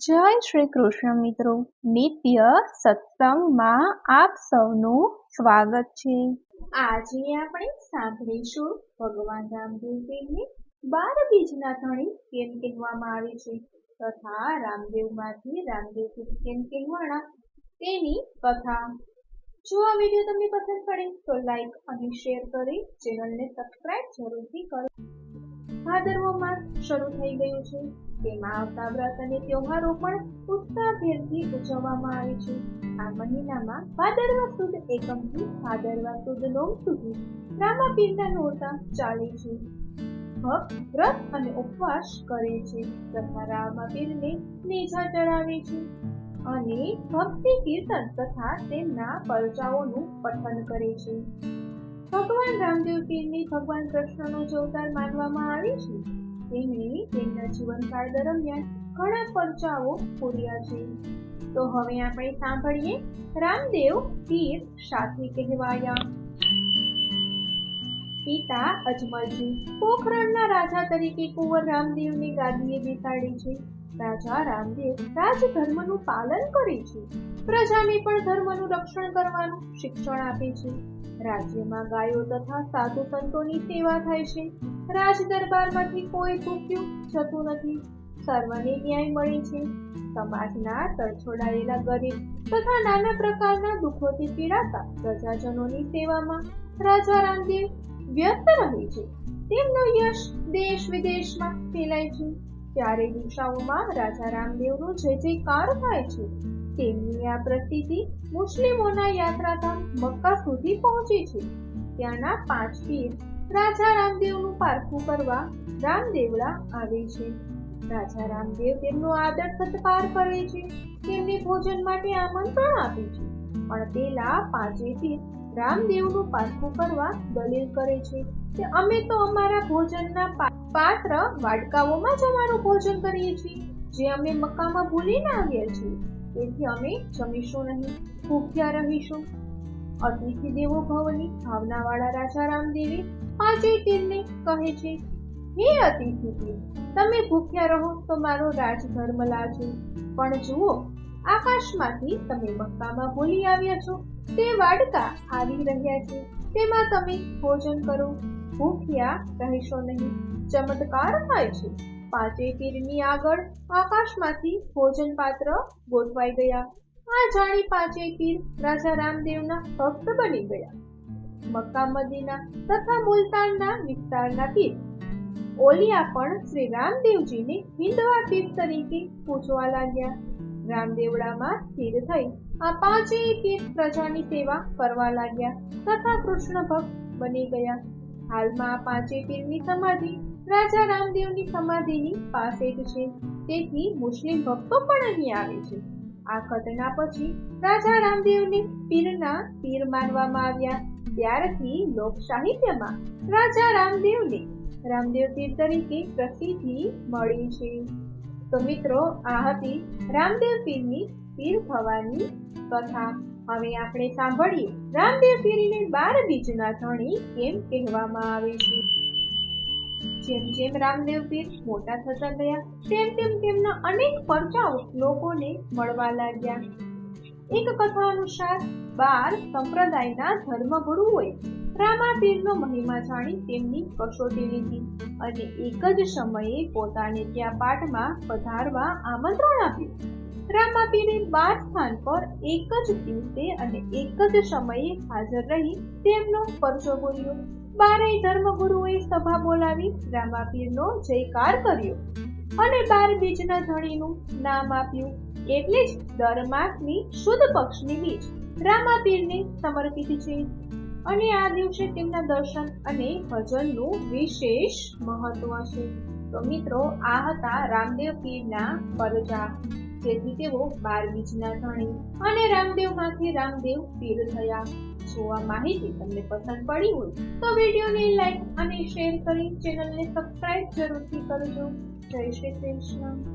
જય શ્રી કૃષ્ણ મિત્રો, નિત્ય સત્સંગમાં આપ સૌનું સ્વાગત છે। આજે આપણે સાંભળીશું ભગવાન રામદેવજીની 12 બીજના ધણી કેમ કહેવામાં આવે છે તથા રામદેવમાંથી રામદેવ પીર કેમ કહેવાના તેની કથા। જો આ વિડીયો તમને પસંદ પડે તો લાઈક અને શેર કરી ચેનલને સબસ્ક્રાઇબ જરૂરથી કરો। ભાદરવો માસ શરૂ થઈ ગયો છે, તેમાં આવતા વ્રત અને તહેવારો પણ ઉત્સાહભેરથી ઉજવવામાં આવે છે। આ મહિનામાં ભાદરવા સુદ એકમથી ભાદરવા સુદ નોમ સુધી રામાપીરના નોરતા ચાલે છે। ભક્ત વ્રત અને ઉપવાસ કરે છે તથા રામાપીરને નેજા ચડાવે છે અને ભક્તિ કીર્તન તથા તેમના પરચાઓનું પઠન કરે છે। ભગવાન રામદેવ પીરને ભગવાન કૃષ્ણનો જ અવતાર માનવામાં આવે છે। તેમણે તેમના જીવનકાળ દરમિયાન ઘણા પરચાઓ પૂર્યા છે। તો હવે આપણે સાંભળીએ રામદેવ પીર શાથી કહેવાયા। પિતા અજમલજી પોખરણના રાજા તરીકે કુંવર રામદેવને ગાદીએ બેસાડે છે। રાજા રામદેવ રાજધર્મનું પાલન કરે છે, પ્રજાને પણ ધર્મનું રક્ષણ કરવાનું શિક્ષણ આપે છે। રાજ્યમાં ગાયો તથા સાધુ સંતોની સેવા થાય છે। રાજ દરબારમાંથી કોઈ ભૂખ્યું જતું નથી, સર્વને ન્યાય મળે છે। સમાજના તરછોડાયેલા ગરીબ તથા નાના પ્રકારના દુઃખોથી પીડાતા પ્રજાજનોની સેવામાં રાજા રામદેવ વ્યસ્ત રહે છે। તેમનો યશ દેશ વિદેશમાં ફેલાય છે, ચારે દિશાઓમાં રાજા રામદેવનો જય જયકાર થાય છે। તેમની આ પ્રસિદ્ધિ મુસ્લિમોના યાત્રાધામ મક્કા સુધી પહોંચે છે। ત્યાંના 5 પીર રાજા રામદેવનું પારખું કરવા રામદેવડા આવે છે। રાજા રામદેવ તેમનો આદર સત્કાર કરે છે, તેમને ભોજન માટે આમંત્રણ આપે છે, પણ પેલા 5 પીર રામદેવનું પારખું કરવા દલીલ કરે છે કે અમે તો અમારા ભોજનના પાત્ર વાડકાઓમાં જ અમારું ભોજન કરીએ છીએ, જે અમે મક્કામાં ભૂલીને આવ્યા છીએ, તેથી અમે જમીશું નહીં, ભૂખ્યા રહીશું। અતિથિ દેવો ભવની ભાવનાવાળા રાજા રામદેવે 5 પીરને કહે છે, હે અતિથિ પીર, તમે ભૂખ્યા રહો તો મારો રાજધર્મ લાજો, પણ જુઓ આકાશમાંથી તમે મક્કામાં ભૂલી આવ્યા છો તે વાડકા આવી રહ્યા છે, તેમાં તમે ભોજન કરો, ભૂખ્યા રહેશો નહીં, ચમત્કાર થાય છે। 5 પીરની આગળ આકાશમાંથી ભોજન પાત્ર ગોઠવાઈ ગયા। આ જાણી 5 પીર રાજા રામદેવના ભક્ત બની ગયા। મક્કા મદીના તથા મુલતાનના વિસ્તારના પીર ઓલિયા પણ શ્રી રામદેવજીને હિંદવા પીર તરીકે પૂજવા લાગ્યા। રામદેવડામાં સ્થિર થઈ આ 5 પીર પ્રજાની સેવા કરવા લાગ્યા તથા કૃષ્ણ ભક્ત બની ગયા। હાલમાં આ 5 પીરની સમાધિ રાજા રામદેવની સમાધિની પાસે જ છે, તેથી મુસ્લિમ ભક્તો પણ અહીં આવે છે। આ ઘટના પછી રાજા રામદેવને પીરના પીર માનવામાં આવ્યા। ત્યારથી લોક સાહિત્યમાં રાજા રામદેવને રામદેવ પીર તરીકે પ્રસિદ્ધિ મળી છે। તો મિત્રો, આ હતી રામદેવ પીરની પીર થવાની કથા। હવે આપણે સાંભળીએ રામદેવ પીરને 12 બીજના ધણી કેમ કહેવામાં આવે છે। જેમ જેમ રામદેવ પીર મોટા થતા ગયા તેમ તેમ તેમના અનેક પરચાઓ લોકોને મળવા લાગ્યા। એક કથા અનુસાર 12 સંપ્રદાયના ધર્મગુરુઓએ રામાપીરનો મહિમા જાણી તેમની કસોટી લીધી અને એક જ સમયે પોતાને ત્યાં પાઠમાં પધારવા આમંત્રણ આપ્યું। રામાપીરે 12 સ્થાન પર એક જ દિવસે અને એક જ સમયે હાજર રહી તેમનો પરચો બોલ્યો। 12 ધર્મગુરુઓએ સભા બોલાવી રામાપીરનો જયકાર કર્યો અને 12 બીજના ધણીનું નામ આપ્યું, એટલે જ દર માસની શુદ્ધ પક્ષની બીજ રામાપીરને સમર્પિત છે અને આ દિવસે તેમના દર્શન અને ભજનનું વિશેષ મહત્વ છે। તો મિત્રો, આ હતા રામદેવ પીરના પરચા, જેથી તેઓ 12 બીજના ધણી અને રામદેવમાંથી રામદેવ પીર થયા। જો આ માહિતી તમને પસંદ પડી હોય તો વિડીયોને લાઈક અને શેર કરી ચેનલને સબસ્ક્રાઇબ જરૂરથી કરજો। જય શ્રી કૃષ્ણ।